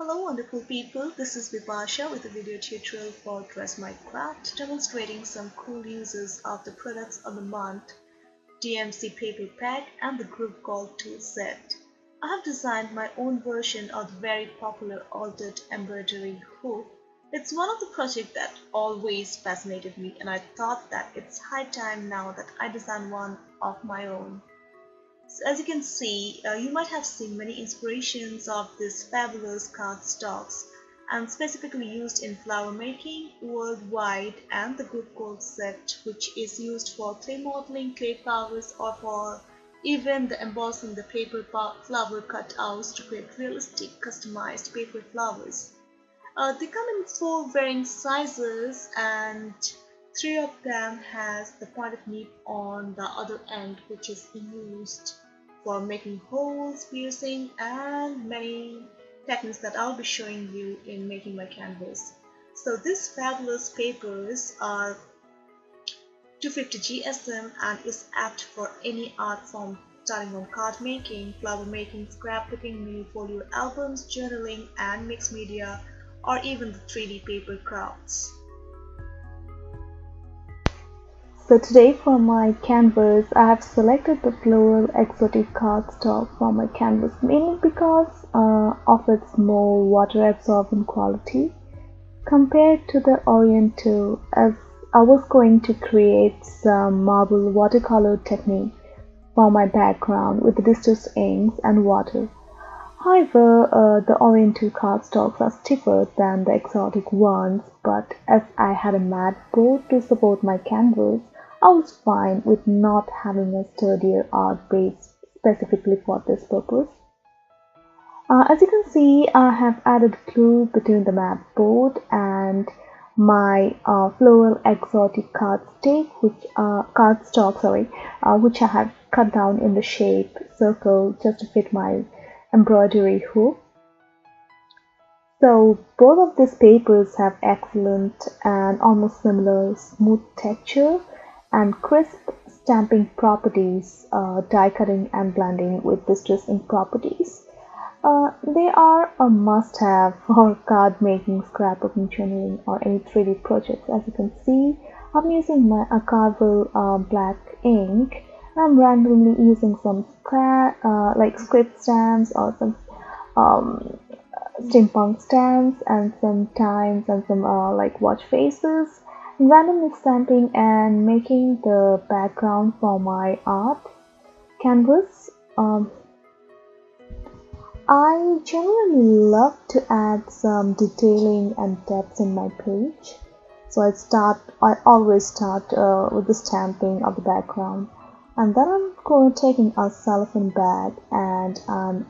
Hello wonderful people, this is Vipasha with a video tutorial for DressMyCraft demonstrating some cool uses of the products of the month, DMC paper pack and the group called tool set. I have designed my own version of the very popular altered embroidery hook. It's one of the projects that always fascinated me and I thought that it's high time now that I design one of my own. So as you can see, you might have seen many inspirations of these fabulous cardstocks and specifically used in flower making worldwide, and the group gold set, which is used for clay modeling, clay flowers, or for even the embossing the paper flower cutouts to create realistic customized paper flowers. They come in 4 varying sizes and 3 of them has the pointed nib on the other end, which is used for making holes, piercing, and many techniques that I'll be showing you in making my canvas. So these fabulous papers are 250 GSM and is apt for any art form, starting from card making, flower making, scrapbooking, mini folio albums, journaling, and mixed media, or even the 3D paper crafts. So today for my canvas, I have selected the Floral Exotica cardstock for my canvas mainly because of its more water absorbent quality compared to the Oriental, as I was going to create some marble watercolor technique for my background with the distress inks and water. However, the Oriental cardstocks are stiffer than the exotic ones, but as I had a matte board to support my canvas, I was fine with not having a sturdier art base specifically for this purpose. As you can see, I have added glue between the matte board and my Floral Exotic cardstock, which I have cut down in the shape circle just to fit my embroidery hook. So both of these papers have excellent and almost similar smooth texture and crisp stamping properties, die cutting and blending with distress ink properties. They are a must-have for card making, scrapbooking, journaling, or any 3D projects. As you can see, I'm using my Carvel black ink. I'm randomly using some script stamps or some steampunk stamps and some times and some watch faces, randomly stamping and making the background for my art canvas. I generally love to add some detailing and depth in my page, so I always start with the stamping of the background, and then I'm taking a cellophane bag and I'm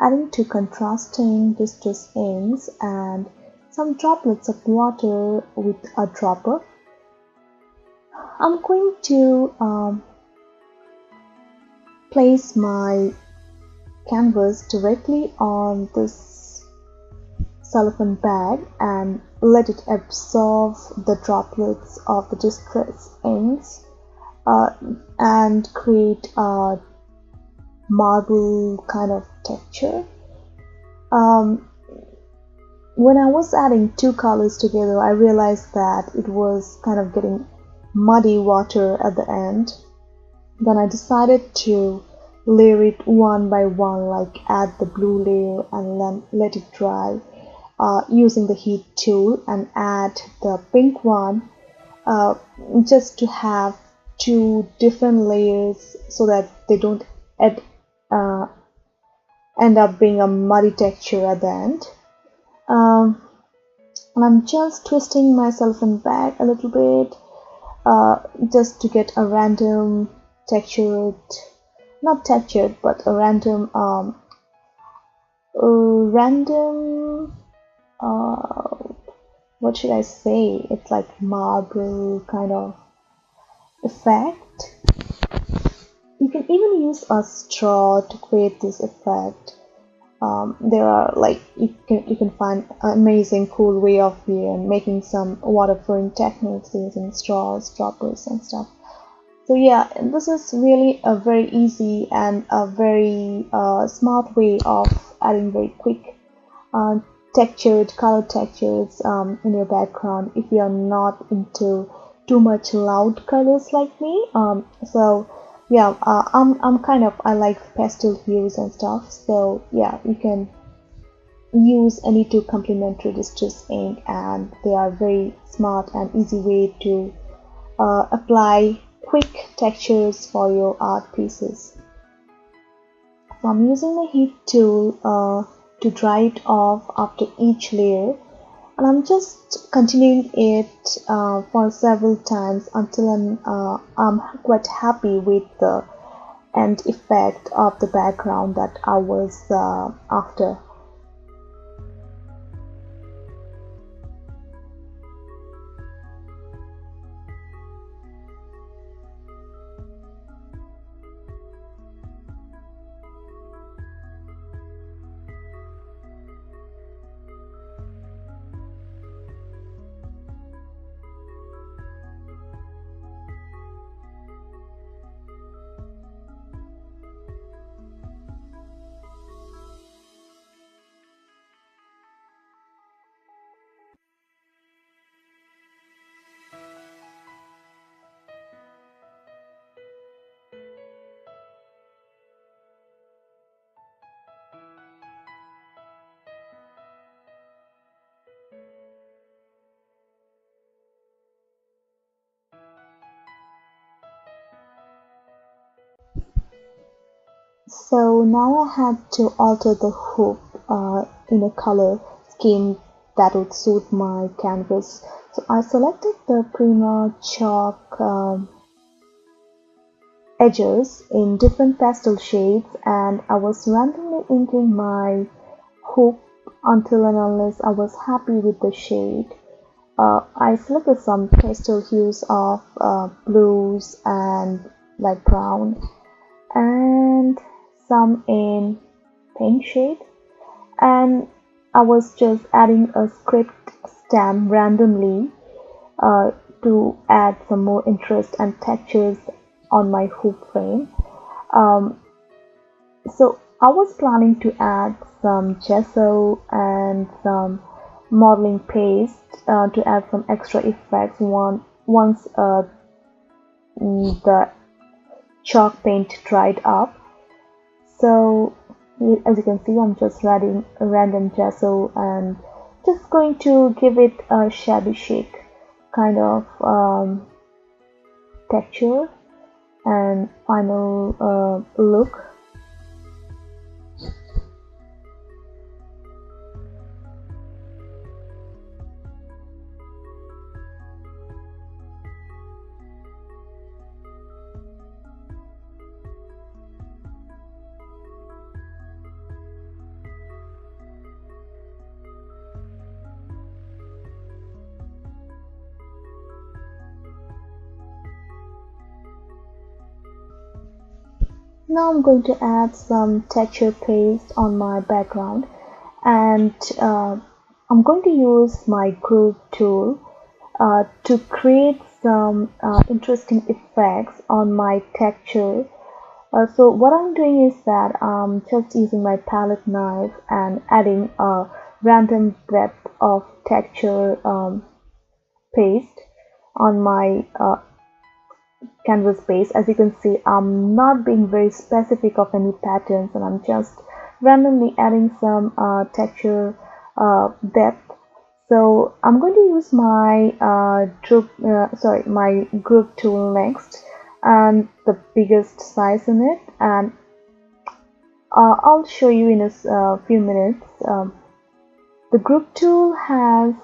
adding 2 contrasting distress inks and some droplets of water with a dropper. I'm going to place my canvas directly on this cellophane bag and let it absorb the droplets of the distress inks and create a marble kind of texture. When I was adding 2 colors together, I realized that it was kind of getting muddy water at the end. Then I decided to layer it one by one, like add the blue layer and then let it dry using the heat tool, and add the pink one just to have 2 different layers so that they don't end up being a muddy texture at the end. And I'm just twisting my cellophane bag a little bit just to get a random textured, not textured, but a random what should I say, it's like marble kind of effect. You can even use a straw to create this effect. There are you can find an amazing cool way of making some water flowing techniques using straws, droppers and stuff. So yeah, this is really a very easy and a very smart way of adding very quick textured color textures in your background if you are not into too much loud colors like me. So yeah, I'm kind of, I like pastel hues and stuff, so yeah, you can use any two complementary distress ink, and they are very smart and easy way to apply quick textures for your art pieces. So I'm using the heat tool to dry it off after each layer, and I'm just continuing it for several times until I'm quite happy with the end effect of the background that I was after. So now I had to alter the hoop in a color scheme that would suit my canvas. So I selected the Prima chalk edges in different pastel shades, and I was randomly inking my hoop until and unless I was happy with the shade. I selected some pastel hues of blues and light brown, and some in pink shade, and I was just adding a script stamp randomly uh, to add some more interest and textures on my hoop frame. Um, so I was planning to add some gesso and some modeling paste to add some extra effects once the chalk paint dried up. So as you can see, I'm just adding a random gesso and just going to give it a shabby chic kind of texture and final look. Now I'm going to add some texture paste on my background, and I'm going to use my groove tool to create some interesting effects on my texture. So what I'm doing is that I'm just using my palette knife and adding a random breadth of texture paste on my canvas base. As you can see, I'm not being very specific of any patterns, and I'm just randomly adding some texture depth. So I'm going to use my my group tool next, and the biggest size in it, and I'll show you in a few minutes. The group tool has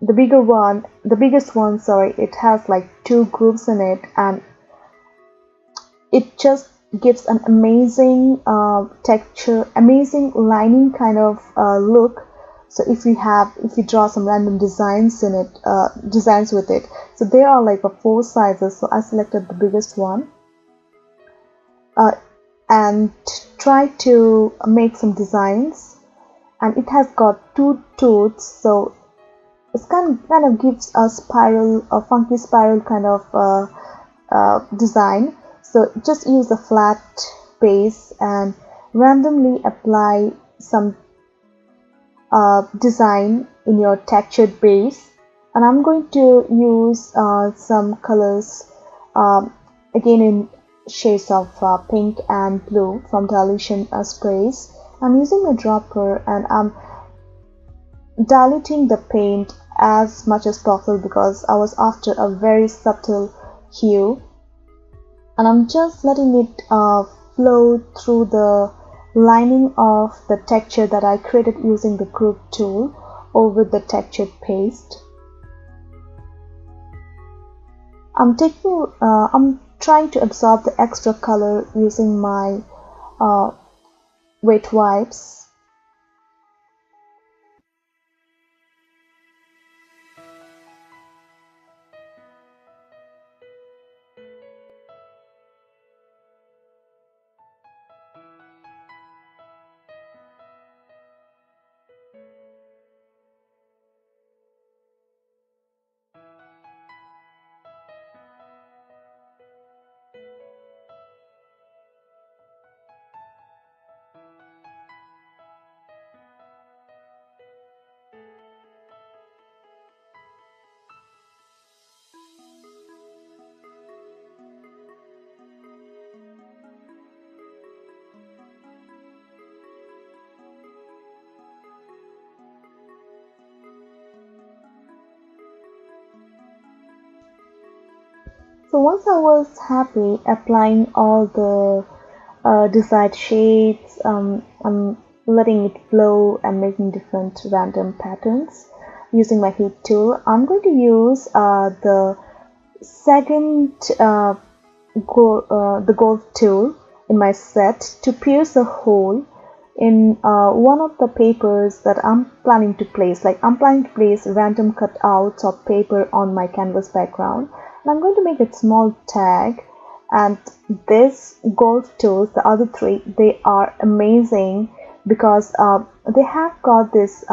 the biggest one, sorry, it has like 2 groups in it, and it just gives an amazing texture, amazing lining kind of look. So if you draw some random designs in it, designs with it, so there are like 4 sizes. So I selected the biggest one and try to make some designs, and it has got 2 tooths, so it's kind of gives a funky spiral kind of design. So just use a flat base and randomly apply some design in your textured base, and I'm going to use some colors again in shades of pink and blue from dilution sprays. I'm using a dropper and I'm diluting the paint as much as possible because I was after a very subtle hue, and I'm just letting it flow through the lining of the texture that I created using the group tool over the textured paste. I'm trying to absorb the extra color using my wet wipes. So once I was happy applying all the desired shades, I'm letting it flow and making different random patterns using my heat tool. I'm going to use the second the gold tool in my set to pierce a hole in one of the papers that I'm planning to place. Like, I'm planning to place random cutouts of paper on my canvas background, and I'm going to make a small tag. And this gold tools, the other three, they are amazing because they have got this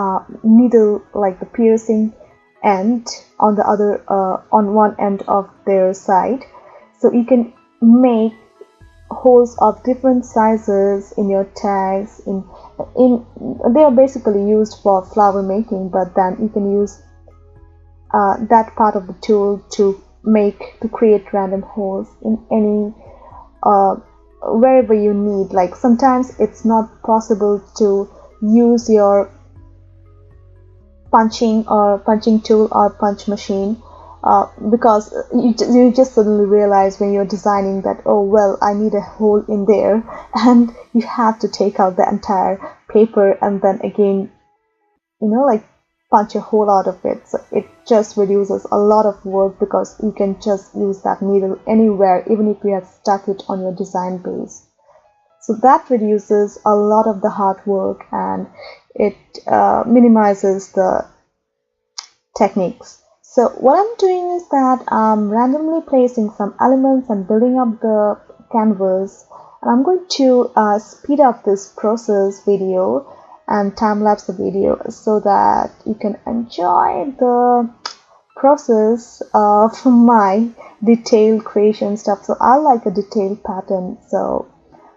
needle, like the piercing end on the other on one end of their side, so you can make holes of different sizes in your tags. They are basically used for flower making, but then you can use that part of the tool to create random holes in any wherever you need. Like, sometimes it's not possible to use your punching tool or punch machine because you just suddenly realize when you're designing that, oh well, I need a hole in there, and you have to take out the entire paper and then again, like, punch a hole out of it. So it just reduces a lot of work because you can just use that needle anywhere, even if you have stuck it on your design base. So that reduces a lot of the hard work, and it minimizes the techniques. So what I'm doing is that I'm randomly placing some elements and building up the canvas, and I'm going to speed up this process video and time-lapse the video so that you can enjoy the process of my detailed creation stuff. So I like a detailed pattern, so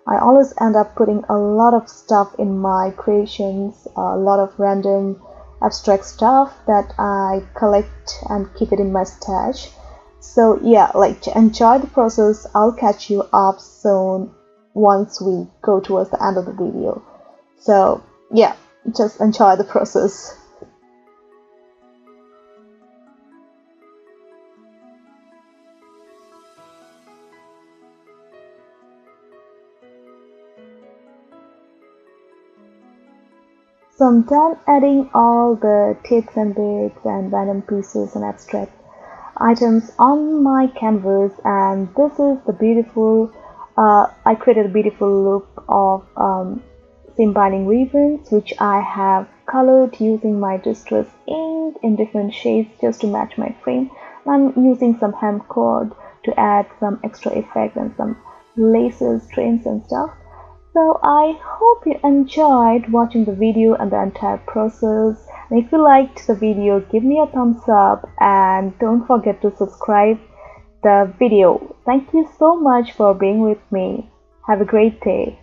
I always end up putting a lot of stuff in my creations, a lot of random abstract stuff that I collect and keep it in my stash. So yeah, like, enjoy the process. I'll catch you up soon once we go towards the end of the video. So yeah, just enjoy the process. So I'm done adding all the tips and bits and random pieces and abstract items on my canvas, and this is the beautiful I created a beautiful look of seam binding ribbons, which I have colored using my distress ink in different shades just to match my frame. I'm using some hem cord to add some extra effect and some laces, trims and stuff. So I hope you enjoyed watching the video and the entire process. And if you liked the video, give me a thumbs up and don't forget to subscribe the video. Thank you so much for being with me. Have a great day.